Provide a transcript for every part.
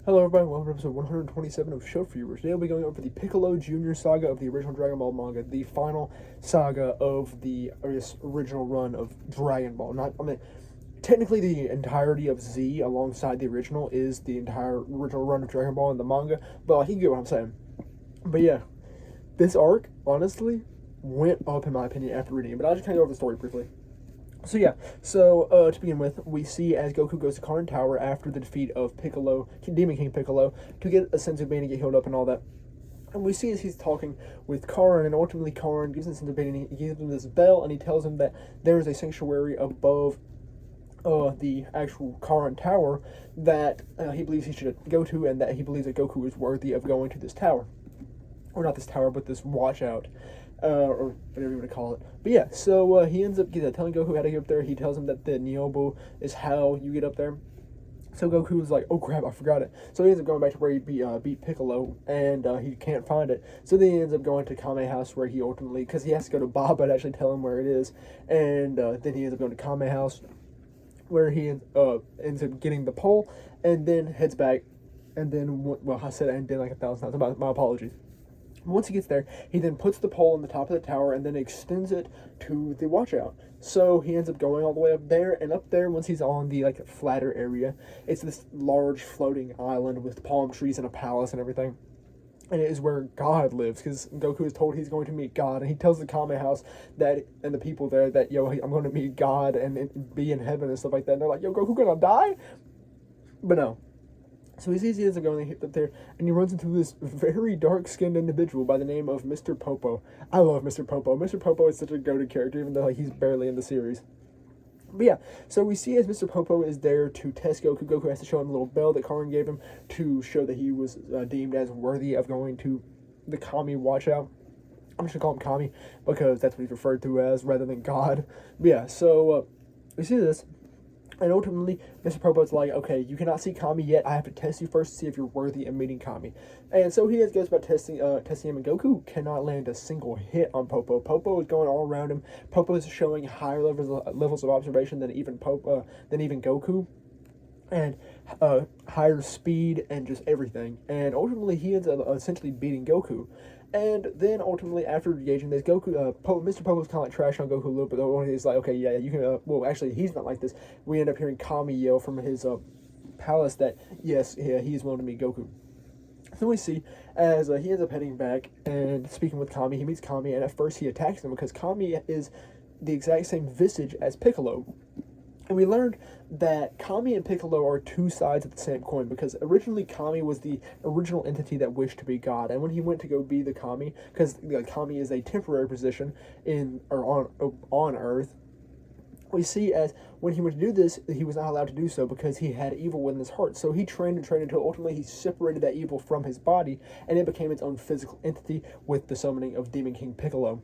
Hello everybody, welcome to episode 127 of Show Viewers. Today we'll be going over the Piccolo Jr. saga of the original Dragon Ball manga, the final saga of the original run of Dragon Ball. Technically the entirety of Z alongside the original is the entire original run of Dragon Ball in the manga, but you get what I'm saying. But yeah, this arc, honestly, went up in my opinion after reading it, but I'll just kind of go over the story briefly. To begin with, we see as Goku goes to Karn Tower after the defeat of Piccolo, Demon King Piccolo, to get a sense of pain and get healed up and all that. And we see as he's talking with Karn, and ultimately Karn gives him a sense of pain, and he gives him this bell, and he tells him that there is a sanctuary above the actual Karn Tower that he believes he should go to, and that he believes that Goku is worthy of going to this tower. Or not this tower, but this watch out. Or whatever you want to call it. But yeah, so he ends up telling Goku how to get up there. He tells him that the Niobu is how you get up there. So Goku was like, oh crap, I forgot it. So he ends up going back to where he beat Piccolo, and he can't find it. So then he ends up going to Kame House, where he ultimately, because he has to go to Baba to actually tell him where it is. And then he ends up going to Kame House, where he ends up getting the pole, and then heads back. And then, well, I said and then like 1,000 times. My apologies. Once he gets there, he then puts the pole on the top of the tower and then extends it to the watchout. So he ends up going all the way up there, and up there, once he's on the flatter area, it's this large floating island with palm trees and a palace and everything. And it is where God lives, because Goku is told he's going to meet God, and he tells the Kame House that and the people there that, yo, I'm going to meet God and be in heaven and stuff like that. And they're like, yo, Goku gonna die? But no. So he sees he ends up going up there, and he runs into this very dark-skinned individual by the name of Mr. Popo. I love Mr. Popo. Mr. Popo is such a goated character, even though he's barely in the series. But yeah, so we see as Mr. Popo is there to test Goku. Goku has to show him a little bell that Karn gave him to show that he was deemed as worthy of going to the Kami Watchout. I'm just going to call him Kami because that's what he's referred to as rather than God. But yeah, so we see this. And ultimately, Mr. Popo's like, okay, you cannot see Kami yet. I have to test you first to see if you're worthy of meeting Kami. And so he goes about testing him, and Goku cannot land a single hit on Popo. Popo is going all around him. Popo is showing higher levels of observation than even Goku, and higher speed and just everything. And ultimately, he ends up essentially beating Goku. And then ultimately, after engaging this, Mr. Popo's kind of trash on Goku a little bit. Though he's like, okay, yeah, you can. Well, actually, he's not like this. We end up hearing Kami yell from his palace that yes, yeah, he's willing to meet Goku. So we see as he ends up heading back and speaking with Kami. He meets Kami, and at first he attacks him because Kami is the exact same visage as Piccolo. And we learned that Kami and Piccolo are two sides of the same coin, because originally Kami was the original entity that wished to be God. And when he went to go be the Kami, because Kami is a temporary position on Earth, we see as when he went to do this, he was not allowed to do so because he had evil within his heart. So he trained until ultimately he separated that evil from his body, and it became its own physical entity with the summoning of Demon King Piccolo.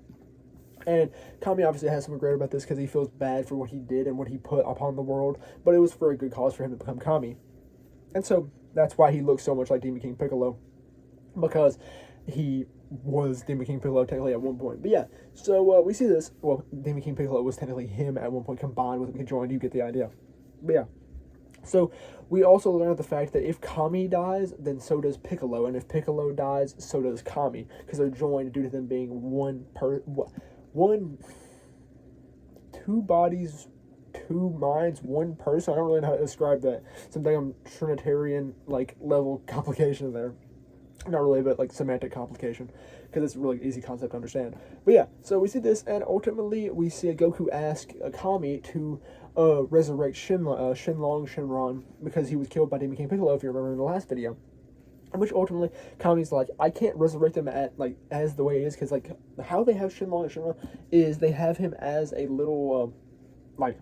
And Kami obviously has some regret about this because he feels bad for what he did and what he put upon the world, but it was for a good cause for him to become Kami. And so that's why he looks so much like Demon King Piccolo, because he was Demon King Piccolo technically at one point. But yeah, so we see this. Well, Demon King Piccolo was technically him at one point combined with him conjoined. You get the idea. But yeah. So we also learned the fact that if Kami dies, then so does Piccolo, and if Piccolo dies, so does Kami, because they're joined due to them being two bodies, two minds, one person. I don't really know how to describe that. Some Trinitarian level complication there. Not really, but semantic complication, because it's a really easy concept to understand. But yeah, so we see this, and ultimately we see Goku ask Kami to resurrect Shenron, because he was killed by Demon King Piccolo, if you remember in the last video. Which ultimately, Kami's like, I can't resurrect him as the way he is, because how they have Shenron is they have him as a little a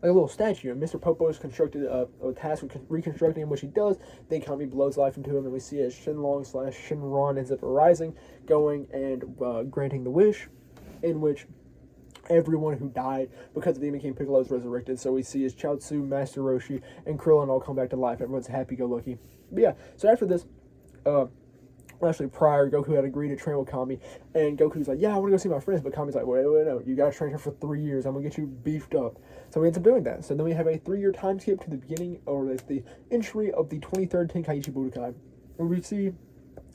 little statue, and Mr. Popo is constructed a task with reconstructing him, which he does. Then Kami blows life into him, and we see as Shenron ends up arising, going and granting the wish, in which everyone who died because of Demon King Piccolo is resurrected. So we see as Chaozu, Master Roshi, and Krillin all come back to life. Everyone's happy-go-lucky. But yeah, so after this, Actually, prior, Goku had agreed to train with Kami, and Goku's like, yeah, I want to go see my friends, but Kami's like, wait, no, you gotta train her for 3 years, I'm gonna get you beefed up. So we ends up doing that. So then we have a 3-year time skip to the beginning, or it's the entry of the 23rd Tenkaichi Budokai, where we see,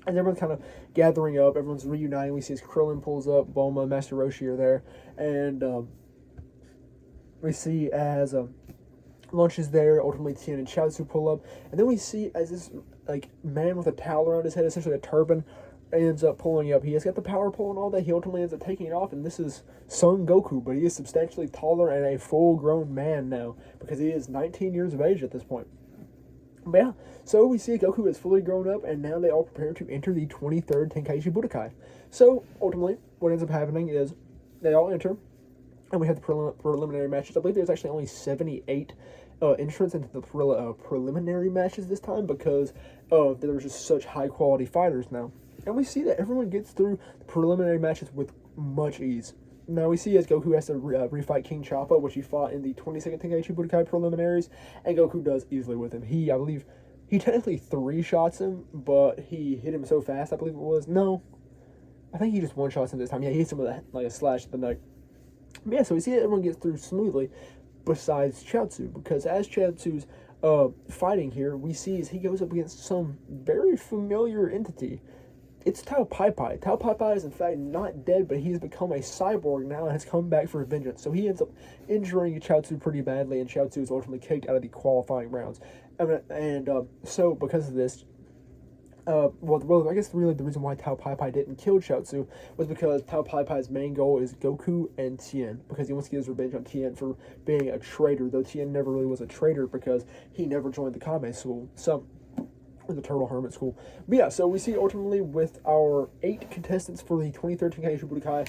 as everyone's kind of gathering up, everyone's reuniting, we see as Krillin pulls up, Bulma, Master Roshi are there, and we see as Lunch is there, ultimately Tien and Chaozu pull up, and then we see as this like man with a towel around his head, essentially a turban, ends up pulling up. He has got the power pole and all that. He ultimately ends up taking it off, and this is Son Goku, but he is substantially taller and a full-grown man now because he is 19 years of age at this point. But yeah, so we see Goku is fully grown up, and now they all prepare to enter the 23rd Tenkaichi Budokai. So ultimately, what ends up happening is they all enter, and we have the preliminary matches. I believe there's actually only 78 entrants into the preliminary matches this time because there were just such high quality fighters now. And we see that everyone gets through the preliminary matches with much ease. Now we see as Goku has to refight King Choppa, which he fought in the 22nd Tenkaichi Budokai preliminaries, and Goku does easily with him. I believe, he technically 3-shots him, but he hit him so fast, I believe it was. No, I think he just 1-shots him this time. Yeah, he hits him with a slash at the neck. But yeah, so we see that everyone gets through smoothly, besides Chaozu, because as Chaozu's fighting here, we see as he goes up against some very familiar entity. It's Tao Pai Pai. Tao Pai Pai is in fact not dead, but he's become a cyborg now and has come back for vengeance. So he ends up injuring Chaozu pretty badly, and Chaozu is ultimately kicked out of the qualifying rounds. So because of this, I guess really the reason why Tao Pai Pai didn't kill Chaozu was because Tao Pai Pai's main goal is Goku and Tien, because he wants to get his revenge on Tien for being a traitor, though Tien never really was a traitor because he never joined the Kame school, the Turtle Hermit school. But yeah, so we see ultimately with our 8 contestants for the 2013 Tenkaichi Budokai,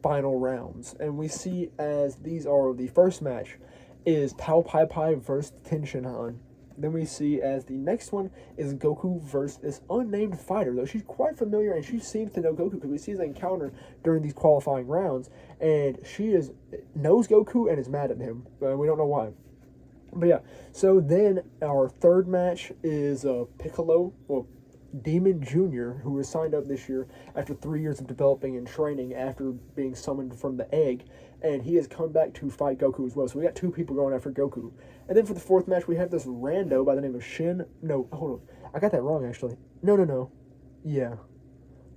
final rounds, and we see as these are the first match is Tao Pai Pai versus Tenshinhan. Then we see as the next one is Goku versus this unnamed fighter, though she's quite familiar and she seems to know Goku because we see an encounter during these qualifying rounds, and she knows Goku and is mad at him. We don't know why. But yeah, so then our third match is Piccolo, Demon Jr., who was signed up this year after 3 years of developing and training after being summoned from the egg, and he has come back to fight Goku as well. So we got 2 people going after Goku. And then for the fourth match, we have this rando by the name of Shin. No, hold on. I got that wrong, actually. No. Yeah.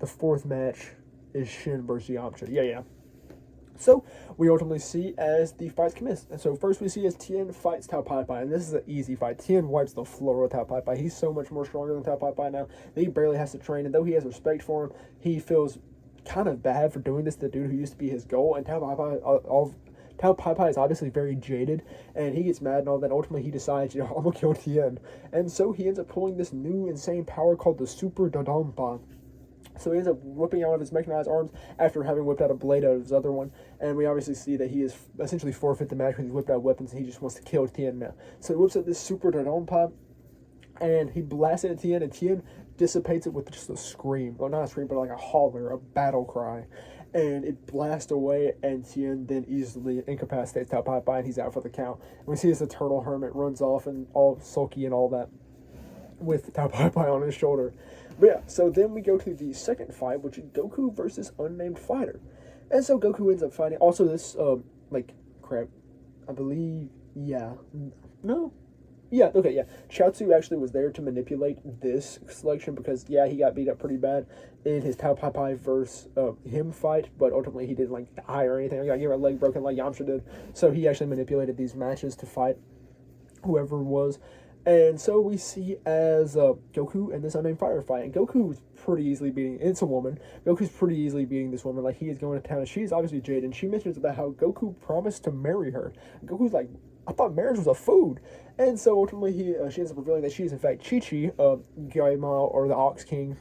The fourth match is Shin versus Yamcha. Yeah. So we ultimately see as the fights commence. And so first we see as Tien fights Tao Pai Pai, and this is an easy fight. Tien wipes the floor with Tao Pai Pai. He's so much more stronger than Tao Pai Pai now that he barely has to train, and though he has respect for him, he feels kind of bad for doing this to the dude who used to be his goal. And Tao Pai Pai is obviously very jaded, and he gets mad and all that. Ultimately, he decides, I'm gonna kill Tien, and so he ends up pulling this new insane power called the Super Dodonpa. So he ends up whipping out of his mechanized arms after having whipped out a blade out of his other one. And we obviously see that he is essentially forfeit the match because he's whipped out weapons and he just wants to kill Tien now. So he whips out this Super Dodonpa and he blasts it at Tien, and Tien dissipates it with just a scream. Well, not a scream, but like a holler, a battle cry. And it blasts away, and Tien then easily incapacitates Tao Pai Pai, and he's out for the count. And we see as the Turtle Hermit runs off and all sulky and all that with Tao Pai Pai on his shoulder. But yeah, so then we go to the second fight, which is Goku versus unnamed fighter. And so Goku ends up fighting. Also, this, I believe, Chaozu actually was there to manipulate this selection because, he got beat up pretty bad in his Tao Pai Pai versus him fight, but ultimately he didn't, die or anything. He got a leg broken like Yamcha did. So he actually manipulated these matches to fight whoever was. And so we see as Goku and this unnamed fighter fight, and Goku's pretty easily beating. It's a woman. Goku's pretty easily beating this woman. He is going to town, and she's obviously jaded. And she mentions about how Goku promised to marry her. And Goku's like, I thought marriage was a food. And so ultimately, she ends up revealing that she is in fact Chi-Chi, Gaimao, or the Ox King's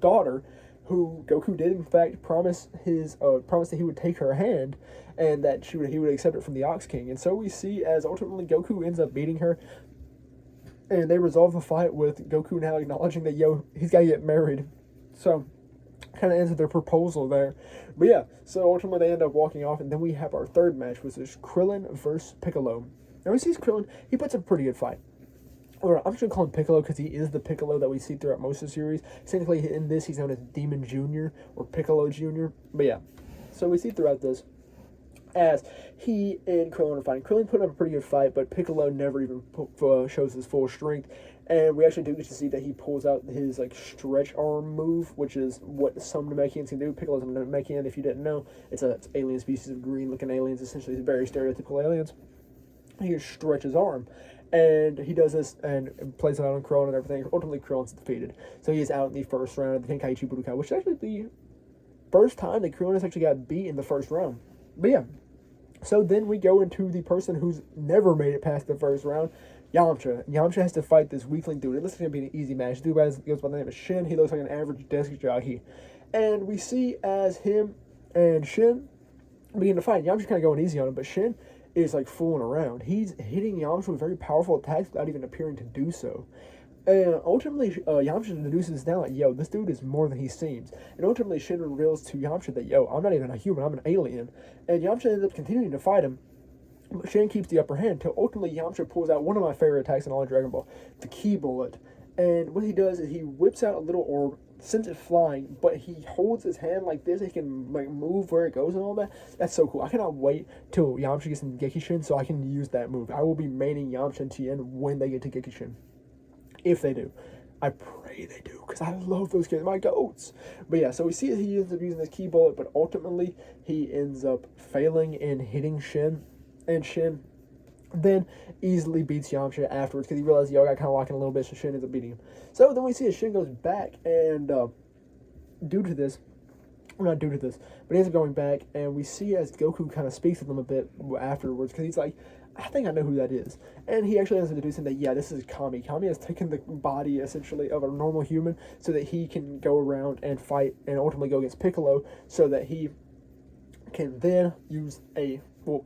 daughter, who Goku did in fact promise that he would take her hand, and that he would accept it from the Ox King. And so we see as ultimately Goku ends up beating her. And they resolve the fight with Goku now acknowledging that, he's got to get married. So, kind of ends their proposal there. But yeah, so ultimately they end up walking off. And then we have our third match, which is Krillin versus Piccolo. Now we see Krillin, he puts a pretty good fight. or I'm just gonna call him Piccolo because he is the Piccolo that we see throughout most of the series. Technically, in this, he's known as Demon Junior or Piccolo Junior. But yeah, so we see throughout this as he and Krillin are fighting. Krillin put up a pretty good fight, but Piccolo never even shows his full strength. And we actually do get to see that he pulls out his like stretch arm move, which is what some Namekians can do. Piccolo's a Namekian, if you didn't know. It's alien species of green-looking aliens, essentially very stereotypical aliens. He just stretches his arm. And he does this and plays it out on Krillin and everything. Ultimately, Krillin's defeated. So he is out in the first round of the Tenkaichi Budokai, which is actually the first time that Krillin has actually got beat in the first round. But yeah. So then we go into the person who's never made it past the first round, Yamcha. Yamcha has to fight this weakling dude. It looks like it's going to be an easy match. The dude goes by the name of Shin. He looks like an average desk jockey. And we see as him and Shin begin to fight. Yamcha's kind of going easy on him, but Shin is like fooling around. He's hitting Yamcha with very powerful attacks without even appearing to do so. And ultimately, Yamcha deduces down like, yo, this dude is more than he seems. And ultimately, Shin reveals to Yamcha that, yo, I'm not even a human, I'm an alien. And Yamcha ends up continuing to fight him. But Shin keeps the upper hand until ultimately Yamcha pulls out one of my favorite attacks in all of Dragon Ball, the Ki Bullet. And what he does is he whips out a little orb, sends it flying, but he holds his hand like this. He can like move where it goes and all that. That's so cool. I cannot wait till Yamcha gets into Gekishin so I can use that move. I will be maining Yamcha and Tien when they get to Gekishin. If they do. I pray they do, because I love those kids, my goats. But yeah, so we see that he ends up using this Ki Bullet, but ultimately he ends up failing in hitting Shin. And Shin then easily beats Yamcha afterwards because he realizes, yo, I got kind of locking a little bit, so Shin ends up beating him. So then we see as Shin goes back, and due to this, well, not due to this, but he ends up going back, and we see as Goku kind of speaks with him a bit afterwards because he's like, I think I know who that is. And he actually ends up deducing that, yeah, this is Kami. Kami has taken the body, essentially, of a normal human so that he can go around and fight and ultimately go against Piccolo so that he can then use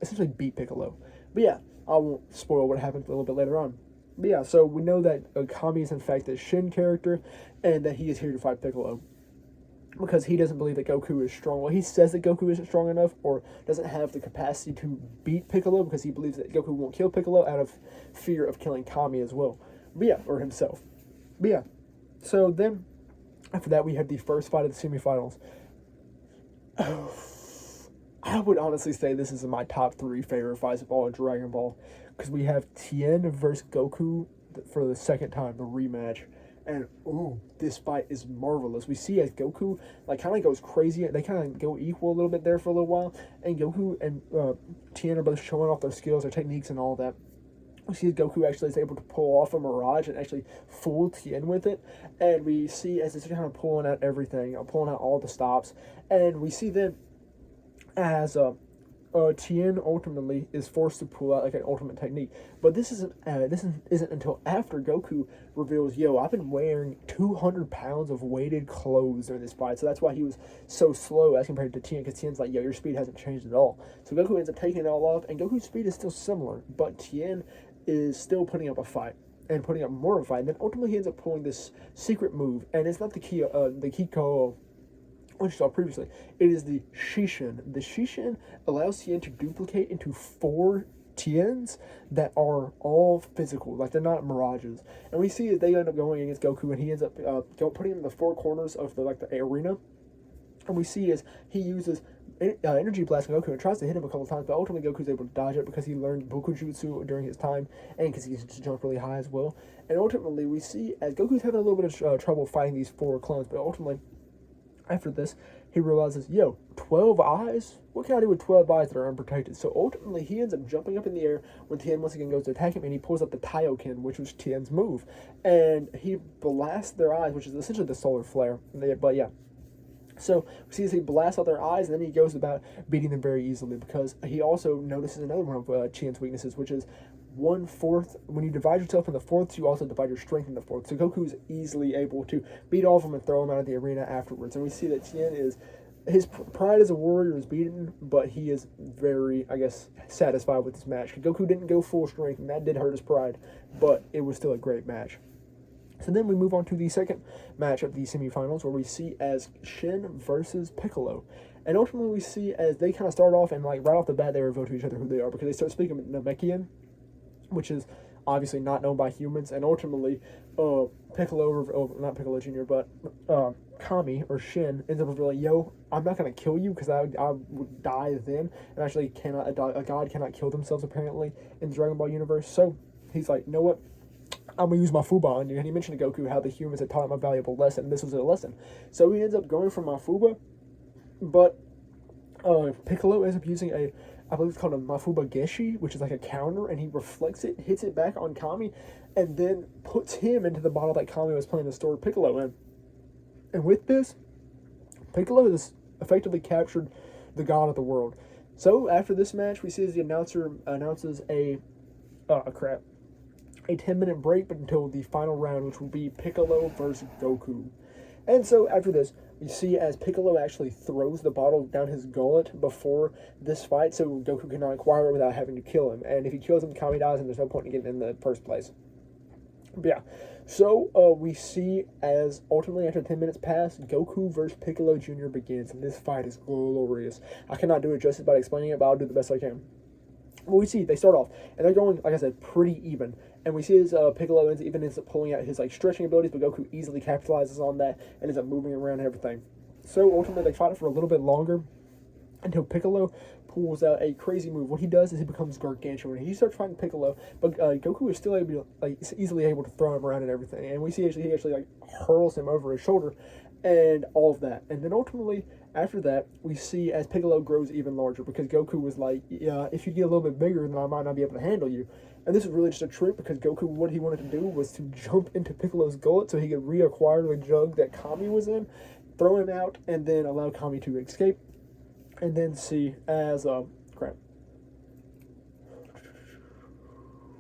essentially beat Piccolo. But yeah, I won't spoil what happens a little bit later on. But yeah, so we know that Kami is in fact a Shin character and that he is here to fight Piccolo. Because he doesn't believe that Goku is strong. Well, he says that Goku isn't strong enough or doesn't have the capacity to beat Piccolo because he believes that Goku won't kill Piccolo out of fear of killing Kami as well. But yeah, or himself. But yeah, so then after that we have the first fight of the semifinals. I would honestly say this is my top 3 favorite fights of all of Dragon Ball because we have Tien versus Goku for the second time, the rematch. And, ooh, this fight is marvelous. We see as Goku, like, kind of goes crazy. They kind of go equal a little bit there for a little while. And Goku and Tien are both showing off their skills, their techniques, and all that. We see as Goku actually is able to pull off a Mirage and actually fool Tien with it. And we see as it's kind of pulling out everything, pulling out all the stops. And we see then as Tien ultimately is forced to pull out like an ultimate technique, but this isn't until after Goku reveals, "Yo, I've been wearing 200 pounds of weighted clothes during this fight," so that's why he was so slow as compared to Tien, because Tien's like, "Yo, your speed hasn't changed at all." So Goku ends up taking it all off, and Goku's speed is still similar, but Tien is still putting up a fight and putting up more of a fight. And then ultimately he ends up pulling this secret move, and it's not the Kiko, which you saw previously. It is the Shishin. The Shishin allows Tien to duplicate into 4 Tiens that are all physical, like they're not mirages. And we see that they end up going against Goku, and he ends up putting him in the 4 corners of the arena. And we see as he uses energy blast on Goku and tries to hit him a couple times, but ultimately Goku's able to dodge it because he learned Bokujutsu during his time, and because he can just jump really high as well. And ultimately we see as Goku's having a little bit of trouble fighting these 4 clones, but ultimately after this, he realizes, yo, 12 eyes? What can I do with 12 eyes that are unprotected? So ultimately, he ends up jumping up in the air when Tien once again goes to attack him, and he pulls up the Taioken, which was Tien's move. And he blasts their eyes, which is essentially the solar flare. But yeah. So we see as he blasts out their eyes, and then he goes about beating them very easily because he also notices another one of Tien's weaknesses, which is 1/4. When you divide yourself in the fourths, you also divide your strength in the fourths. So Goku's easily able to beat all of them and throw them out of the arena afterwards. And we see that Tien is, his pride as a warrior is beaten, but he is very, I guess, satisfied with this match. Goku didn't go full strength, and that did hurt his pride, but it was still a great match. So then we move on to the second match of the semifinals, where we see as Shin versus Piccolo. And ultimately we see as they kind of start off, and like right off the bat they reveal to each other who they are, because they start speaking Namekian, which is obviously not known by humans, and ultimately, Piccolo, not Piccolo Jr., but Kami or Shin ends up revealing, yo, I'm not gonna kill you because I would die then, and actually a god cannot kill themselves apparently in the Dragon Ball universe. So he's like, you know what? I'm gonna use my Fuba on you. And he mentioned to Goku how the humans had taught him a valuable lesson, and this was a lesson. So he ends up going for my Fuba, but Piccolo ends up using I believe it's called a Mafuba Geshi, which is like a counter, and he reflects it, hits it back on Kami, and then puts him into the bottle that Kami was planning to store Piccolo in. And with this, Piccolo has effectively captured the god of the world. So after this match, we see as the announcer announces a 10-minute break, but until the final round, which will be Piccolo versus Goku. And so after this, we see as Piccolo actually throws the bottle down his gullet before this fight, so Goku cannot acquire it without having to kill him. And if he kills him, Kami dies, and there's no point in getting in the first place. But yeah, so we see as ultimately after 10 minutes pass, Goku versus Piccolo Jr. begins, and this fight is glorious. I cannot do it justice by explaining it, but I'll do the best I can. Well, we see they start off, and they're going, like I said, pretty even. And we see as Piccolo ends up pulling out his like stretching abilities, but Goku easily capitalizes on that and ends up moving around and everything. So ultimately, they fight it for a little bit longer until Piccolo pulls out a crazy move. What he does is he becomes gargantuan. He starts fighting Piccolo, but Goku is still able to, easily able to throw him around and everything. And we see he actually like hurls him over his shoulder and all of that. And then ultimately, after that, we see as Piccolo grows even larger because Goku was like, yeah, if you get a little bit bigger, then I might not be able to handle you. And this is really just a trick because Goku, what he wanted to do was to jump into Piccolo's gullet so he could reacquire the jug that Kami was in, throw him out, and then allow Kami to escape. And then see as, what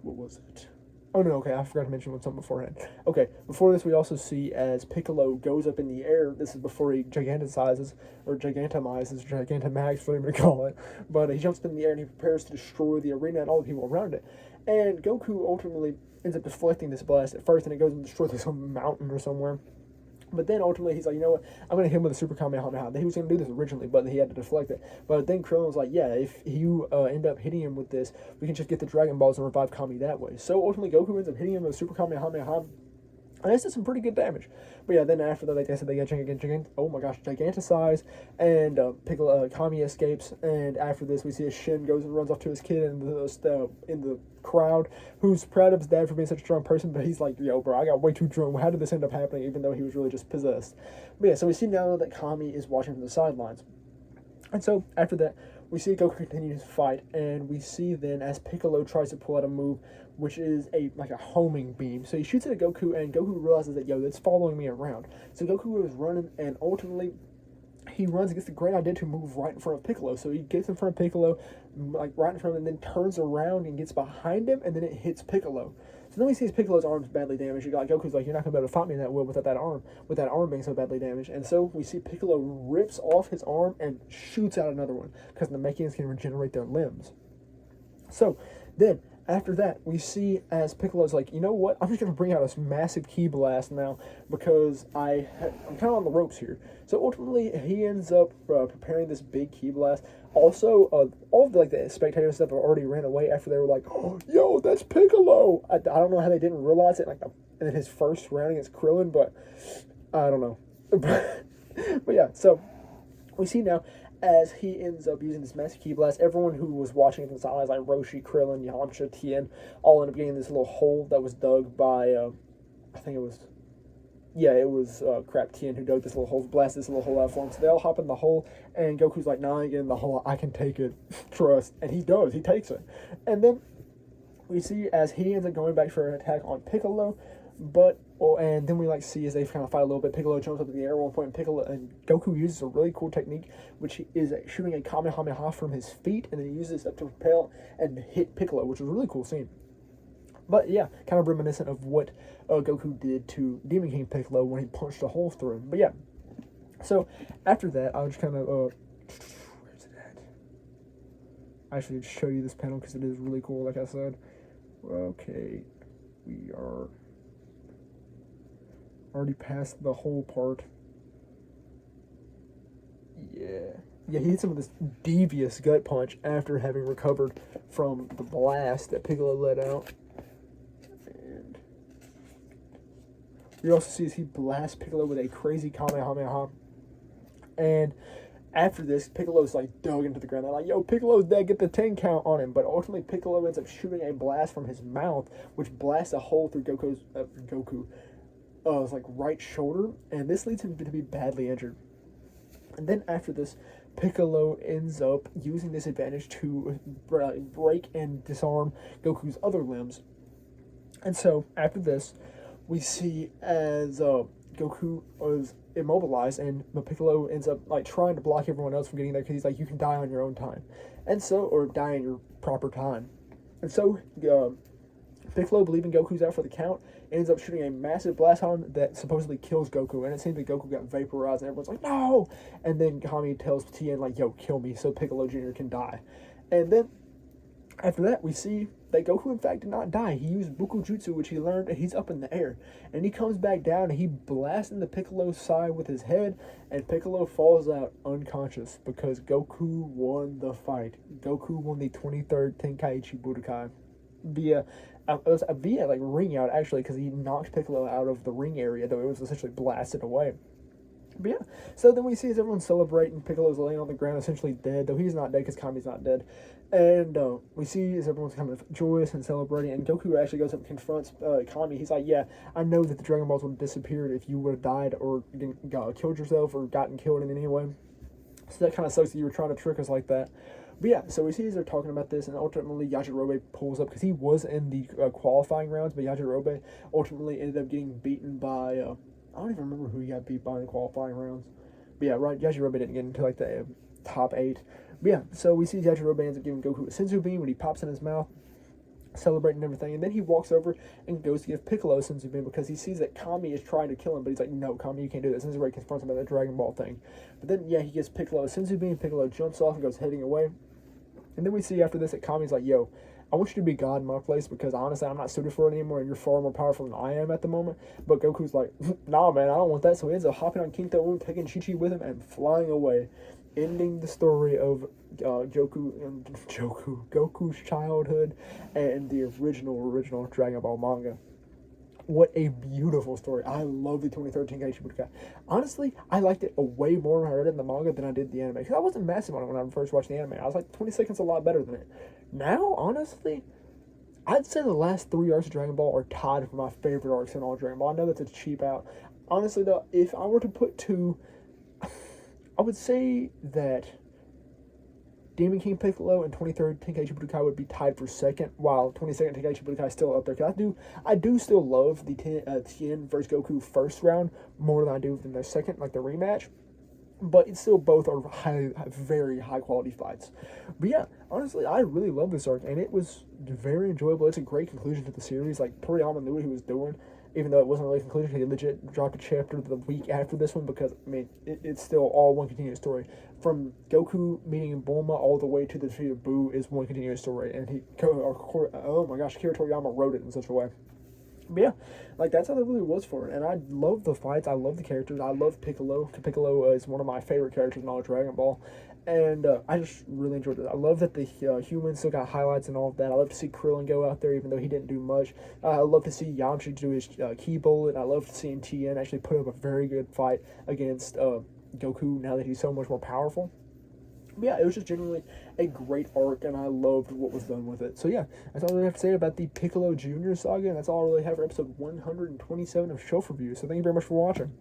was it? Oh no, okay, I forgot to mention something beforehand. Okay, before this we also see as Piccolo goes up in the air. This is before he gigantomizes, Gigantamax, whatever you call it. But he jumps in the air and he prepares to destroy the arena and all the people around it. And Goku ultimately ends up deflecting this blast at first, and it goes and destroys like some mountain or somewhere. But then ultimately he's like, you know what, I'm going to hit him with a Super Kamehameha. He was going to do this originally, but he had to deflect it. But then Krillin was like, yeah, if you end up hitting him with this, we can just get the Dragon Balls and revive Kami that way. So ultimately Goku ends up hitting him with a Super Kamehameha. And this did some pretty good damage. But yeah, then after that, like I said, they got giganticized, and Kami escapes. And after this, we see a Shin goes and runs off to his kid in the crowd, who's proud of his dad for being such a strong person. But he's like, yo, bro, I got way too drunk. How did this end up happening? Even though he was really just possessed. But yeah, so we see now that Kami is watching from the sidelines. And so after that, we see Goku continue his fight, and we see then as Piccolo tries to pull out a move, which is a homing beam. So he shoots it at Goku, and Goku realizes that, yo, it's following me around. So Goku is running, and ultimately he runs and gets the great idea to move right in front of Piccolo. So he gets in front of Piccolo, like right in front of him, and then turns around and gets behind him, and then it hits Piccolo. So then we see Piccolo's arm's badly damaged. Goku's like, you're not going to be able to fight me in that way with that arm being so badly damaged. And so we see Piccolo rips off his arm and shoots out another one because the Namekians can regenerate their limbs. So then, after that, we see as Piccolo's like, you know what, I'm just going to bring out this massive ki blast now because I'm kind of on the ropes here. So ultimately, he ends up preparing this big ki blast. Also, all of the spectators and stuff already ran away after they were like, oh, yo, that's Piccolo. I don't know how they didn't realize it in his first round against Krillin, but I don't know. But yeah, so we see now as he ends up using this massive ki blast, everyone who was watching from the sidelines, like Roshi, Krillin, Yamcha, Tien, all end up getting this little hole that was dug by, Tien who dug this little hole, blasted this little hole out for him. So they all hop in the hole, and Goku's like, nah, I ain't getting in the hole, I can take it, trust. And he does, he takes it. And then we see as he ends up going back for an attack on Piccolo, and then we see as they kind of fight a little bit, Piccolo jumps up in the air at one point, and Goku uses a really cool technique, which is shooting a Kamehameha from his feet, and then he uses it to propel and hit Piccolo, which was a really cool scene. But yeah, kind of reminiscent of what Goku did to Demon King Piccolo when he punched a hole through him. But yeah, so after that, I'll just kind of, where's it at? I should show you this panel because it is really cool, like I said. Okay, we are already past the whole part. Yeah, he hits him with this devious gut punch after having recovered from the blast that Piccolo let out. We also see as he blasts Piccolo with a crazy Kamehameha. And after this, Piccolo's like dug into the ground. They're like, yo, Piccolo's dead, get the 10 count on him. But ultimately, Piccolo ends up shooting a blast from his mouth, which blasts a hole through Goku's like right shoulder, and this leads him to be badly injured. And then after this, Piccolo ends up using this advantage to break and disarm Goku's other limbs. And so after this, we see as Goku is immobilized, and Piccolo ends up like trying to block everyone else from getting there because he's like, you can die on your own time, and so or die in your proper time. And so Piccolo, believing Goku's out for the count, ends up shooting a massive blast on him that supposedly kills Goku, and it seems that Goku got vaporized, and everyone's like, no! And then Kami tells Tien, like, yo, kill me so Piccolo Jr. can die. And then, after that, we see that Goku, in fact, did not die. He used Bukujutsu, which he learned, and he's up in the air. And he comes back down, and he blasts into Piccolo's side with his head, and Piccolo falls out unconscious because Goku won the fight. Goku won the 23rd Tenkaichi Budokai via like ring out, actually, because he knocked Piccolo out of the ring area, though it was essentially blasted away. But yeah, so then we see as everyone's celebrating, Piccolo's laying on the ground essentially dead, though he's not dead because Kami's not dead. And we see as everyone's kind of joyous and celebrating, and Goku actually goes up and confronts Kami. He's like, yeah, I know that the Dragon Balls would have disappeared if you would have died or killed yourself or gotten killed in any way. So that kind of sucks that you were trying to trick us like that. But yeah, so we see as they're talking about this, and ultimately Yajirobe pulls up because he was in the qualifying rounds, but Yajirobe ultimately ended up getting beaten by, I don't even remember who he got beat by in the qualifying rounds. But yeah, right, Yajirobe didn't get into like the top 8. But yeah, so we see Yajirobe ends up giving Goku a Senzu Bean when he pops in his mouth, celebrating everything, and then he walks over and goes to give Piccolo a Senzu Bean because he sees that Kami is trying to kill him, but he's like, no, Kami, you can't do this. This is where he confronts him about the Dragon Ball thing. But then, yeah, he gives Piccolo a Senzu Bean, Piccolo jumps off and goes heading away. And then we see after this that Kami's like, yo, I want you to be God in my place because honestly, I'm not suited for it anymore and you're far more powerful than I am at the moment. But Goku's like, nah, man, I don't want that. So he ends up hopping on King Tao, taking Chi-Chi with him and flying away, ending the story of Goku's childhood and the original Dragon Ball manga. What a beautiful story. I love the 2013 Tenkaichi Budokai. Honestly, I liked it way more when I read it in the manga than I did the anime. Because I wasn't massive on it when I first watched the anime. I was like, 20 seconds a lot better than it. Now, honestly, I'd say the last 3 arcs of Dragon Ball are tied for my favorite arcs in all Dragon Ball. I know that's a cheap out. Honestly, though, if I were to put 2, I would say that Demon King Piccolo and 23rd Tenkaichi Budokai would be tied for second, while 22nd Tenkaichi Budokai is still up there. Because I do still love the Tien versus Goku first round more than I do than the second, like the rematch. But it's still both are very high quality fights. But yeah, honestly, I really love this arc, and it was very enjoyable. It's a great conclusion to the series. Like, Toriyama knew what he was doing, even though it wasn't really a conclusion. He legit dropped a chapter the week after this one because, I mean, it's still all one continuous story. From Goku meeting Bulma all the way to the defeat of Buu is one continuous story, and oh my gosh, Akira Toriyama wrote it in such a way. But yeah, like, that's how it really was for it. And I love the fights. I love the characters. I love Piccolo. Piccolo is one of my favorite characters in all of Dragon Ball. And I just really enjoyed it. I love that the humans still got highlights and all of that. I love to see Krillin go out there, even though he didn't do much. I love to see Yamcha do his key bullet. I love seeing Tien actually put up a very good fight against Goku now that he's so much more powerful. But yeah, it was just genuinely a great arc, and I loved what was done with it. So yeah, that's all I have to say about the Piccolo Jr. saga, and that's all I really have for episode 127 of Shelf Review. So thank you very much for watching.